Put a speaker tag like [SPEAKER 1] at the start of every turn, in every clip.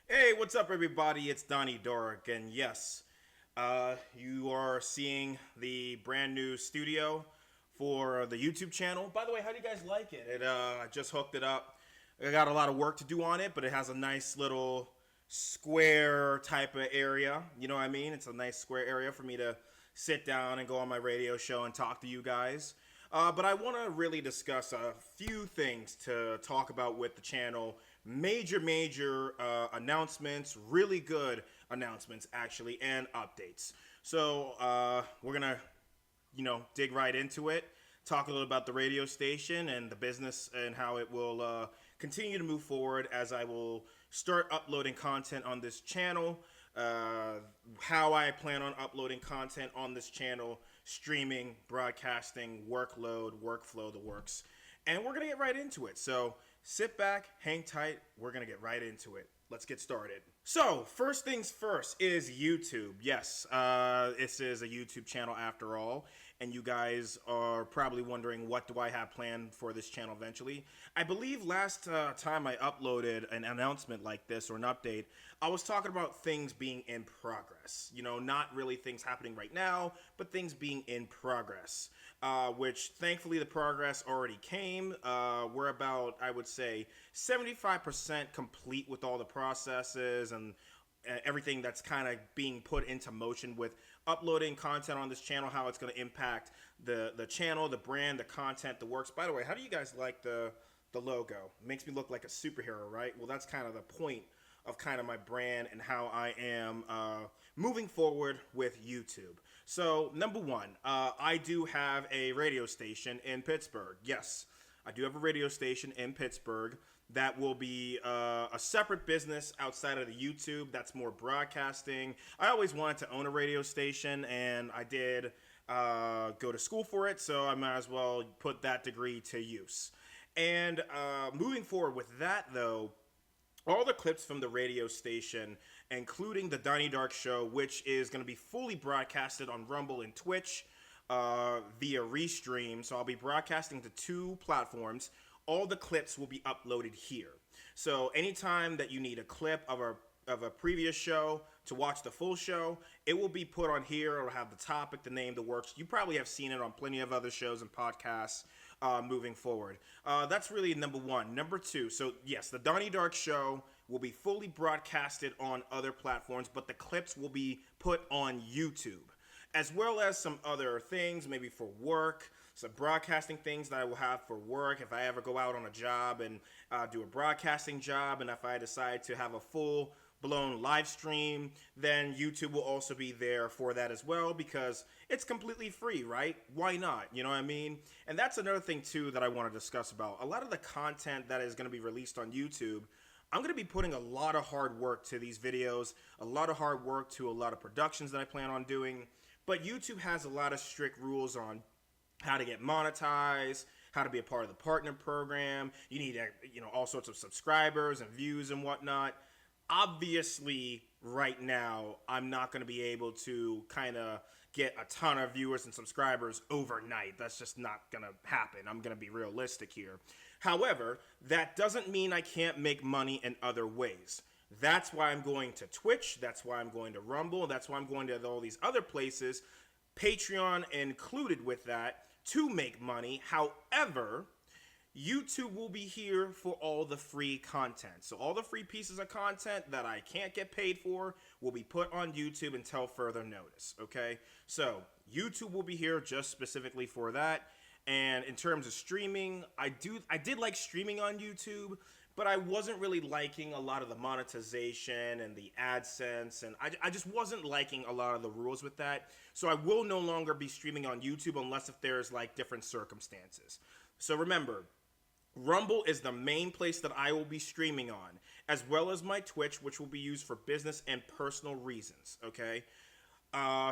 [SPEAKER 1] Hey, what's up, everybody? It's DonnyDark, and yes, you are seeing the brand new studio for the YouTube channel. By the way, how do you guys like it? I just hooked it up. I got a lot of work to do on it, but it has a nice little square type of area. You know what I mean? It's a nice square area for me to sit down and go on my radio show and talk to you guys. But I want to really discuss a few things to talk about with the channel. Major announcements, really good announcements, actually, and updates. So we're going to, dig right into it. Talk a little about the radio station and the business and how it will continue to move forward as I will start uploading content on this channel. How I plan on uploading content on this channel, streaming, broadcasting, workload, workflow, the works. And we're going to get right into it. So sit back, hang tight. We're going to get right into it. Let's get started. So, first things first is YouTube. Yes, this is a YouTube channel after all, and you guys are probably wondering what do I have planned for this channel eventually. I believe last time I uploaded an announcement like this or an update, I was talking about things being in progress. You know, not really things happening right now, but things being in progress, which thankfully the progress already came. We're about, I would say, 75% complete with all the processes and everything that's kind of being put into motion with uploading content on this channel, how it's going to impact the channel, the brand, the content, the works. By the way, how do you guys like the logo? It makes me look like a superhero, right? Well, that's kind of the point of kind of my brand and how I am moving forward with YouTube. So, number one, I do have a radio station in Pittsburgh. Yes, I do have a radio station in Pittsburgh that will be a separate business outside of the YouTube. That's more broadcasting. I always wanted to own a radio station, and I did go to school for it, so I might as well put that degree to use. And moving forward with that, though, all the clips from the radio station, including the DonnyDark show, which is going to be fully broadcasted on Rumble and Twitch, via Restream. So I'll be broadcasting to two platforms. All the clips will be uploaded here. So anytime that you need a clip of a previous show to watch the full show, it will be put on here. It'll have the topic, the name, the works. You probably have seen it on plenty of other shows and podcasts moving forward. That's really number one. Number two, so yes, the DonnyDark show will be fully broadcasted on other platforms, but the clips will be put on YouTube, as well as some other things, maybe for work, some broadcasting things that I will have for work. If I ever go out on a job and do a broadcasting job, and if I decide to have a full-blown live stream, then YouTube will also be there for that as well, because it's completely free, right? Why not? You know what I mean? And that's another thing, too, that I want to discuss about. A lot of the content that is going to be released on YouTube, I'm going to be putting a lot of hard work to these videos, a lot of hard work to a lot of productions that I plan on doing. But YouTube has a lot of strict rules on how to get monetized, how to be a part of the partner program. You need, all sorts of subscribers and views and whatnot. Obviously, right now, I'm not going to be able to kind of get a ton of viewers and subscribers overnight. That's just not going to happen. I'm going to be realistic here. However, that doesn't mean I can't make money in other ways. That's why I'm going to Twitch. That's why I'm going to Rumble. That's why I'm going to all these other places, Patreon included with that, to make money. However, YouTube will be here for all the free content. So all the free pieces of content that I can't get paid for will be put on YouTube until further notice, okay? So YouTube will be here just specifically for that. And in terms of streaming, I did like streaming on YouTube, but I wasn't really liking a lot of the monetization and the AdSense, and I just wasn't liking a lot of the rules with that. So I will no longer be streaming on YouTube unless if there's like different circumstances. So remember, Rumble is the main place that I will be streaming on, as well as my Twitch, which will be used for business and personal reasons, okay?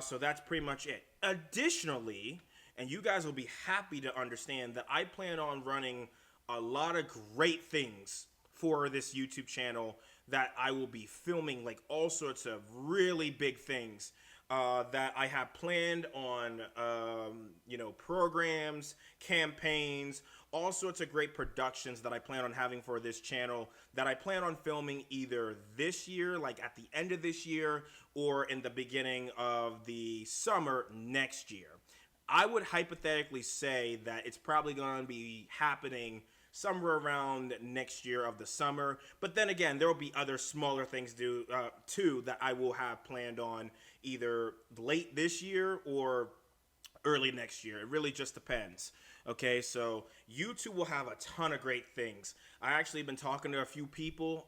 [SPEAKER 1] So that's pretty much it. Additionally, and you guys will be happy to understand that I plan on running a lot of great things for this YouTube channel, that I will be filming like all sorts of really big things that I have planned on, programs, campaigns, all sorts of great productions that I plan on having for this channel that I plan on filming either this year, like at the end of this year, or in the beginning of the summer next year. I would hypothetically say that it's probably going to be happening somewhere around next year of the summer. But then again, there will be other smaller things too that I will have planned on either late this year or early next year. It really just depends. Okay, so YouTube will have a ton of great things. I actually been talking to a few people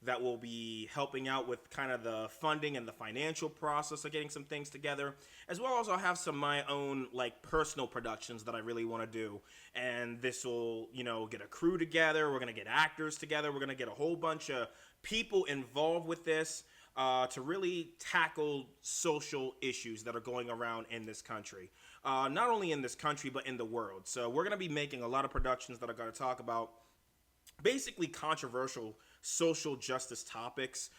[SPEAKER 1] that will be helping out with kind of the funding and the financial process of getting some things together, as well as I'll have some of my own like personal productions that I really want to do. And this will, you know, get a crew together. We're going to get actors together. We're going to get a whole bunch of people involved with this to really tackle social issues that are going around in this country. Not only in this country, but in the world. So we're going to be making a lot of productions that are going to talk about basically controversial social justice topics,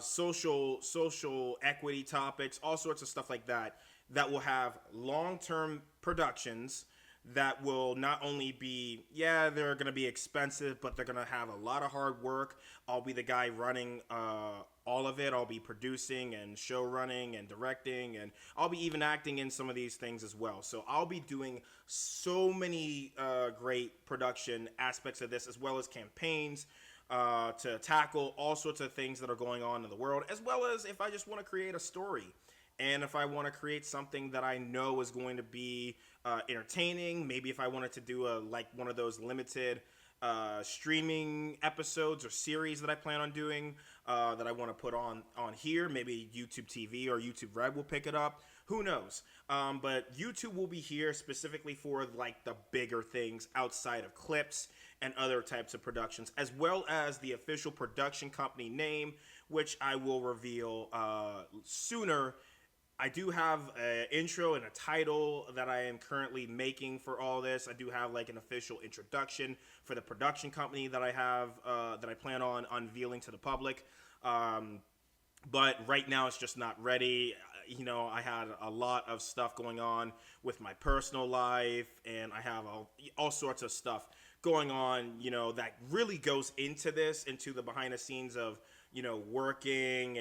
[SPEAKER 1] social equity topics, all sorts of stuff like that, that will have long-term productions that will not only be, yeah, they're going to be expensive, but they're going to have a lot of hard work. I'll be the guy running all of it. I'll be producing and show running and directing, and I'll be even acting in some of these things as well. So I'll be doing so many great production aspects of this, as well as campaigns to tackle all sorts of things that are going on in the world, as well as if I just want to create a story. And if I want to create something that I know is going to be entertaining, maybe if I wanted to do like one of those limited streaming episodes or series that I plan on doing that I want to put on here, maybe YouTube TV or YouTube Red will pick it up. Who knows? But YouTube will be here specifically for like the bigger things outside of clips and other types of productions, as well as the official production company name, which I will reveal sooner. I do have an intro and a title that I am currently making for all this. I do have like an official introduction for the production company that I have that I plan on unveiling to the public. But right now it's just not ready. You know, I had a lot of stuff going on with my personal life, and I have all sorts of stuff going on, you know, that really goes into this, into the behind the scenes of, you know, working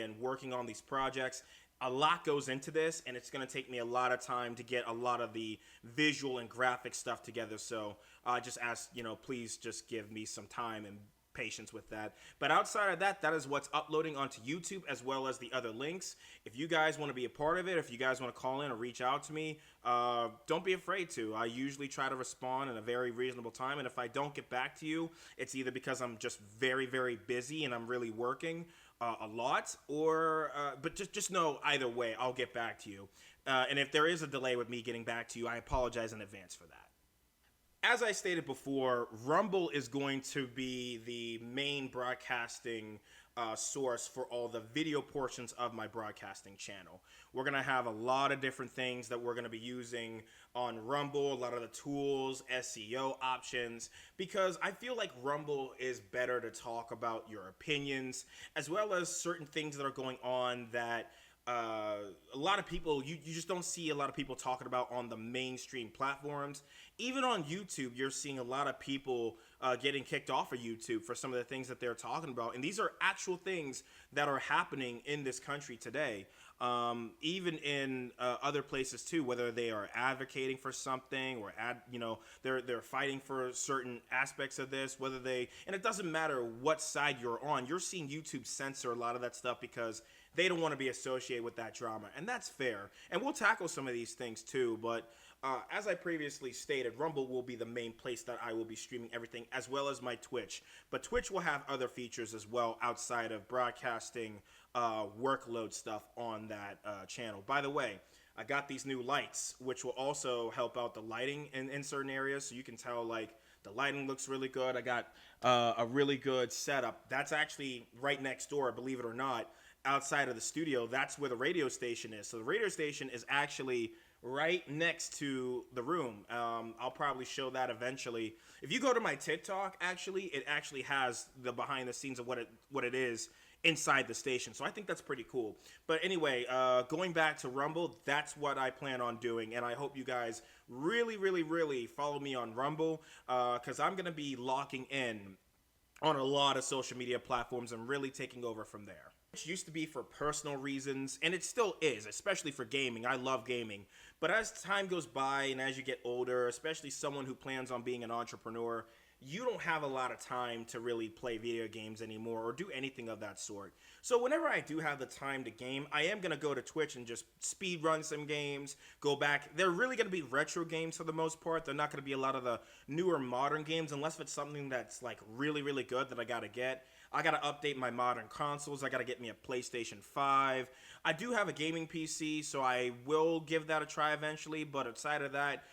[SPEAKER 1] on these projects. A lot goes into this, and it's going to take me a lot of time to get a lot of the visual and graphic stuff together. So I just ask, you know, please just give me some time and patience with that. But outside of that, that is what's uploading onto YouTube, as well as the other links. If you guys want to be a part of it, if you guys want to call in or reach out to me, don't be afraid to. I usually try to respond in a very reasonable time, and if I don't get back to you, it's either because I'm just very, very busy and I'm really working a lot, or but just know either way, I'll get back to you. And if there is a delay with me getting back to you, I apologize in advance for that. As I stated before, Rumble is going to be the main broadcasting source for all the video portions of my broadcasting channel. We're going to have a lot of different things that we're going to be using on Rumble, a lot of the tools, SEO options, because I feel like Rumble is better to talk about your opinions, as well as certain things that are going on that a lot of people, you just don't see a lot of people talking about on the mainstream platforms. Even on YouTube, you're seeing a lot of people getting kicked off of YouTube for some of the things that they're talking about. And these are actual things that are happening in this country today. Even in other places too, whether they are advocating for something or they're fighting for certain aspects of this, and it doesn't matter what side you're on, you're seeing YouTube censor a lot of that stuff because they don't want to be associated with that drama, and that's fair. And we'll tackle some of these things too, but as I previously stated, Rumble will be the main place that I will be streaming everything, as well as my Twitch. But Twitch will have other features as well outside of broadcasting workload stuff on that channel. By the way, I got these new lights, which will also help out the lighting in certain areas, so you can tell like the lighting looks really good. I got a really good setup. That's actually right next door, believe it or not, outside of the studio. That's where the radio station is. So the radio station is actually right next to the room. I'll probably show that eventually. If you go to my TikTok, actually, it actually has the behind the scenes of what it is inside the station. So I think that's pretty cool. But anyway, going back to Rumble, that's what I plan on doing. And I hope you guys really, really, really follow me on Rumble, because I'm going to be locking in on a lot of social media platforms and really taking over from there. It used to be for personal reasons, and it still is, especially for gaming. I love gaming. But as time goes by and as you get older, especially someone who plans on being an entrepreneur, you don't have a lot of time to really play video games anymore or do anything of that sort. So whenever I do have the time to game, I am going to go to Twitch and just speed run some games, go back. They're really going to be retro games for the most part. They're not going to be a lot of the newer modern games unless it's something that's like really, really good that I got to get. I got to update my modern consoles. I got to get me a PlayStation 5. I do have a gaming PC, so I will give that a try eventually. But outside of that,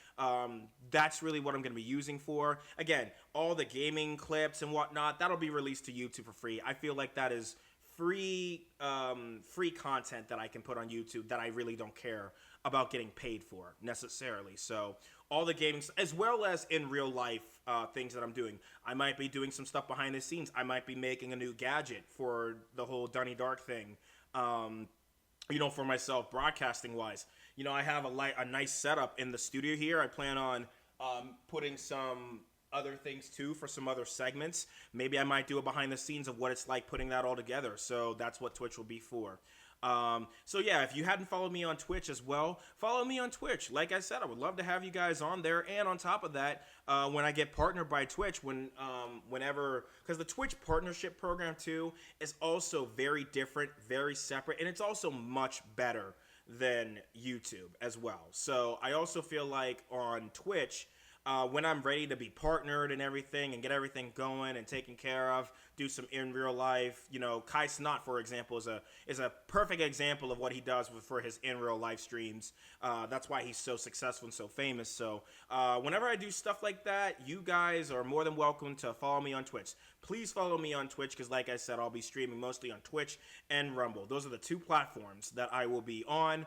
[SPEAKER 1] that's really what I'm going to be using for. Again, all the gaming clips and whatnot, that'll be released to YouTube for free. I feel like that is free content that I can put on YouTube that I really don't care about getting paid for necessarily. So all the gaming, as well as in real life things that I'm doing. I might be doing some stuff behind the scenes. I might be making a new gadget for the whole DonnyDark thing, for myself, broadcasting wise. I have a nice setup in the studio here. I plan on putting some other things too for some other segments. Maybe I might do a behind the scenes of what it's like putting that all together. So that's what Twitch will be for. So yeah, if you hadn't followed me on Twitch as well, follow me on Twitch. Like I said, I would love to have you guys on there. And on top of that, when I get partnered by Twitch, whenever, because the Twitch partnership program too is also very different, very separate, and it's also much better than YouTube as well. So I also feel like on Twitch, when I'm ready to be partnered and everything and get everything going and taken care of, do some in real life, Kai Snot, for example, is a perfect example of what he does for his in real life streams. That's why he's so successful and so famous. So whenever I do stuff like that, you guys are more than welcome to follow me on Twitch. Please follow me on Twitch because, like I said, I'll be streaming mostly on Twitch and Rumble. Those are the two platforms that I will be on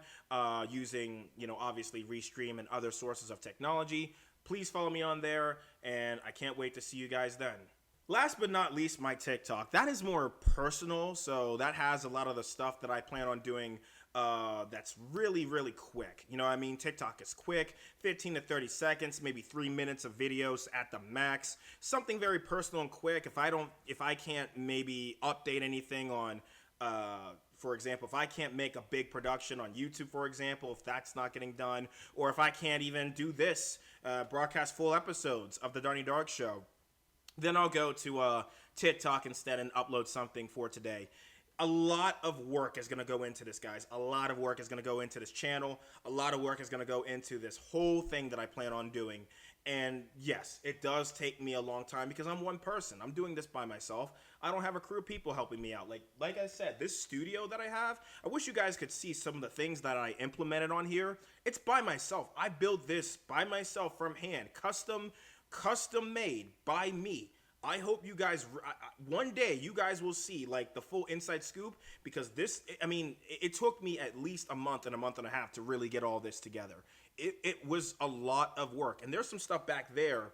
[SPEAKER 1] using, obviously Restream and other sources of technology. Please follow me on there, and I can't wait to see you guys then. Last but not least, my TikTok. That is more personal, so that has a lot of the stuff that I plan on doing that's really, really quick. TikTok is quick, 15 to 30 seconds, maybe 3 minutes of videos at the max. Something very personal and quick. If I can't maybe update anything on for example, if I can't make a big production on YouTube, for example, if that's not getting done, or if I can't even do this, broadcast full episodes of the DonnyDark Show, then I'll go to TikTok instead and upload something for today. A lot of work is going to go into this, guys. A lot of work is going to go into this channel. A lot of work is going to go into this whole thing that I plan on doing. And yes, it does take me a long time because I'm one person. I'm doing this by myself. I don't have a crew of people helping me out. Like I said, this studio that I have, I wish you guys could see some of the things that I implemented on here. It's by myself. I built this by myself from hand, custom made by me. I hope you guys, one day you guys will see like the full inside scoop, because it took me at least a month and a half to really get all this together. It was a lot of work, and there's some stuff back there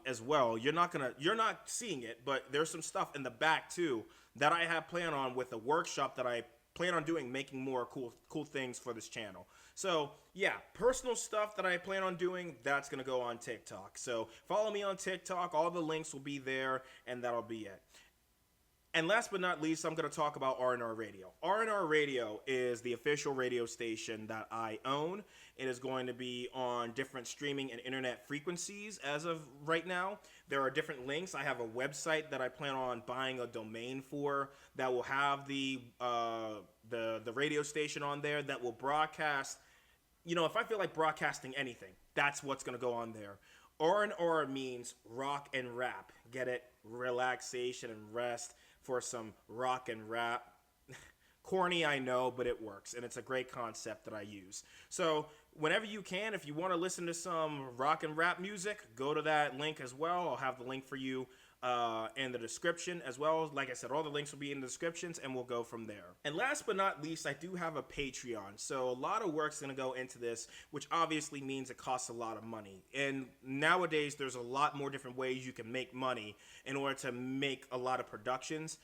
[SPEAKER 1] as well. You're not seeing it, but there's some stuff in the back too that I have planned on with a workshop that I plan on doing, making more cool things for this channel. So yeah, personal stuff that I plan on doing, that's gonna go on TikTok. So follow me on TikTok. All the links will be there, and that'll be it. And last but not least, I'm going to talk about R&R Radio. R&R Radio is the official radio station that I own. It is going to be on different streaming and internet frequencies as of right now. There are different links. I have a website that I plan on buying a domain for that will have the radio station on there that will broadcast. If I feel like broadcasting anything, that's what's going to go on there. R&R means rock and rap. Get it? Relaxation and rest for some rock and rap. Corny, I know, but it works, and it's a great concept that I use. So whenever you can, if you want to listen to some rock and rap music, go to that link as well. I'll have the link for you in the description as well. Like I said, all the links will be in the descriptions, and we'll go from there. And last but not least, I do have a Patreon. So a lot of work's going to go into this, which obviously means it costs a lot of money. And nowadays, there's a lot more different ways you can make money in order to make a lot of productions.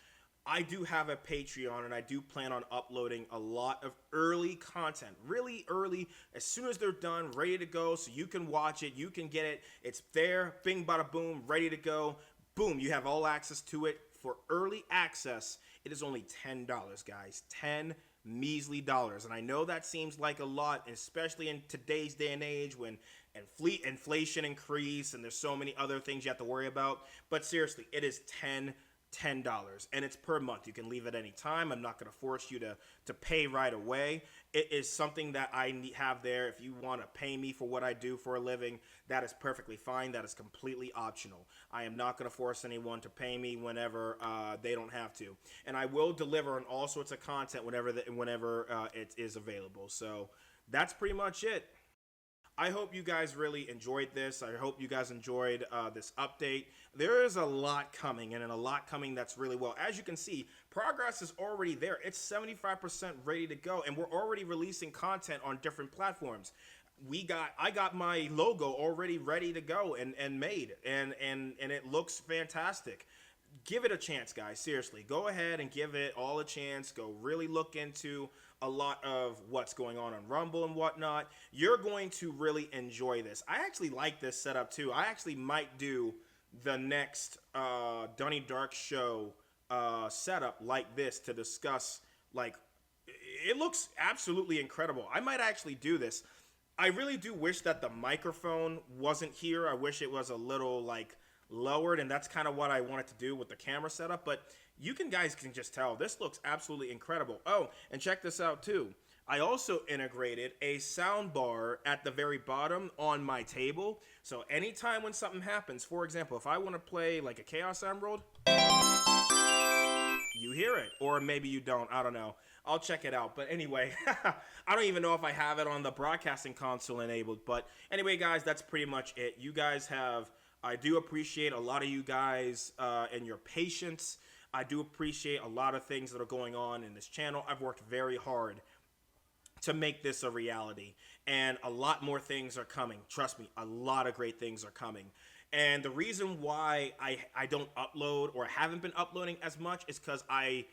[SPEAKER 1] I do have a Patreon, and I do plan on uploading a lot of early content, really early, as soon as they're done, ready to go, so you can watch it, you can get it, it's there, bing, bada, boom, ready to go, boom, you have all access to it. For early access, it is only $10, guys, 10 measly dollars, and I know that seems like a lot, especially in today's day and age when inflation increase and there's so many other things you have to worry about, but seriously, it is $10, and it's per month. You can leave at any time. I'm not going to force you to pay right away. It is something that I have there. If you want to pay me for what I do for a living, that is perfectly fine. That is completely optional. I am not going to force anyone to pay me whenever they don't have to, and I will deliver on all sorts of content whenever it is available. So that's pretty much it. I hope you guys really enjoyed this. I hope you guys enjoyed this update. There is a lot coming, and a lot coming that's really well. As you can see, progress is already there. It's 75% ready to go, and we're already releasing content on different platforms. I got my logo already ready to go and made, and it looks fantastic. Give it a chance, guys. Seriously, go ahead and give it all a chance. Go really look into a lot of what's going on Rumble and whatnot. You're going to really enjoy this. I actually like this setup too. I actually might do the next DonnyDark show setup like this to discuss. Like, it looks absolutely incredible. I might actually do this. I really do wish that the microphone wasn't here. I wish it was a little like lowered, and that's kind of what I wanted to do with the camera setup, but guys can just tell this looks absolutely incredible. Oh, and check this out too. I also integrated a sound bar at the very bottom on my table, so anytime when something happens, for example, if I want to play like a Chaos Emerald, you hear it, or maybe you don't. I don't know. I'll check it out. But anyway, I don't even know if I have it on the broadcasting console enabled, but anyway, guys, that's pretty much it. You guys have I do appreciate a lot of you guys and your patience. I do appreciate a lot of things that are going on in this channel. I've worked very hard to make this a reality, and a lot more things are coming. Trust me, a lot of great things are coming. And the reason why I don't upload or haven't been uploading as much is because I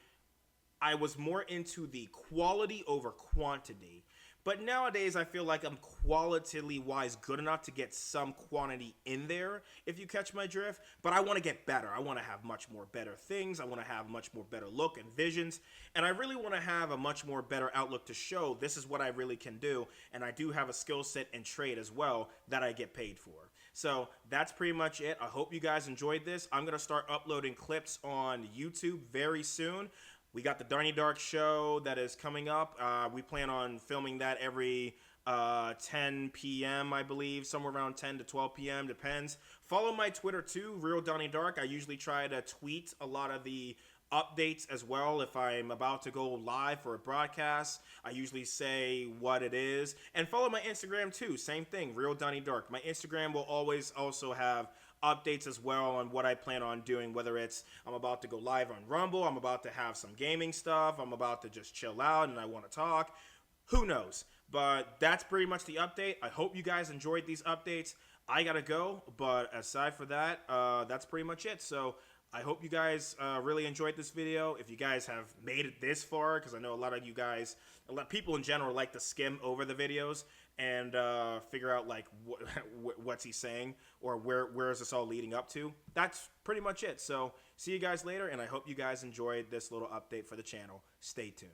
[SPEAKER 1] was more into the quality over quantity. But nowadays, I feel like I'm qualitatively wise good enough to get some quantity in there, if you catch my drift. But I want to get better. I want to have much more better things. I want to have much more better look and visions. And I really want to have a much more better outlook to show this is what I really can do. And I do have a skill set and trade as well that I get paid for. So that's pretty much it. I hope you guys enjoyed this. I'm going to start uploading clips on YouTube very soon. We got the DonnyDark show that is coming up. We plan on filming that every 10 p.m., I believe, somewhere around 10 to 12 p.m., depends. Follow my Twitter too, Real DonnyDark. I usually try to tweet a lot of the updates as well. If I'm about to go live for a broadcast, I usually say what it is. And follow my Instagram too, same thing, Real DonnyDark. My Instagram will always also have updates as well on what I plan on doing, whether it's I'm about to go live on Rumble, I'm about to have some gaming stuff, I'm about to just chill out and I want to talk. Who knows? But that's pretty much the update. I hope you guys enjoyed these updates. I gotta go, but aside for that, that's pretty much it. So I hope you guys really enjoyed this video. If you guys have made it this far, because I know a lot of you guys, a lot of people in general like to skim over the videos and figure out like what's he saying or where is this all leading up to. That's pretty much it. So see you guys later, and I hope you guys enjoyed this little update for the channel. Stay tuned.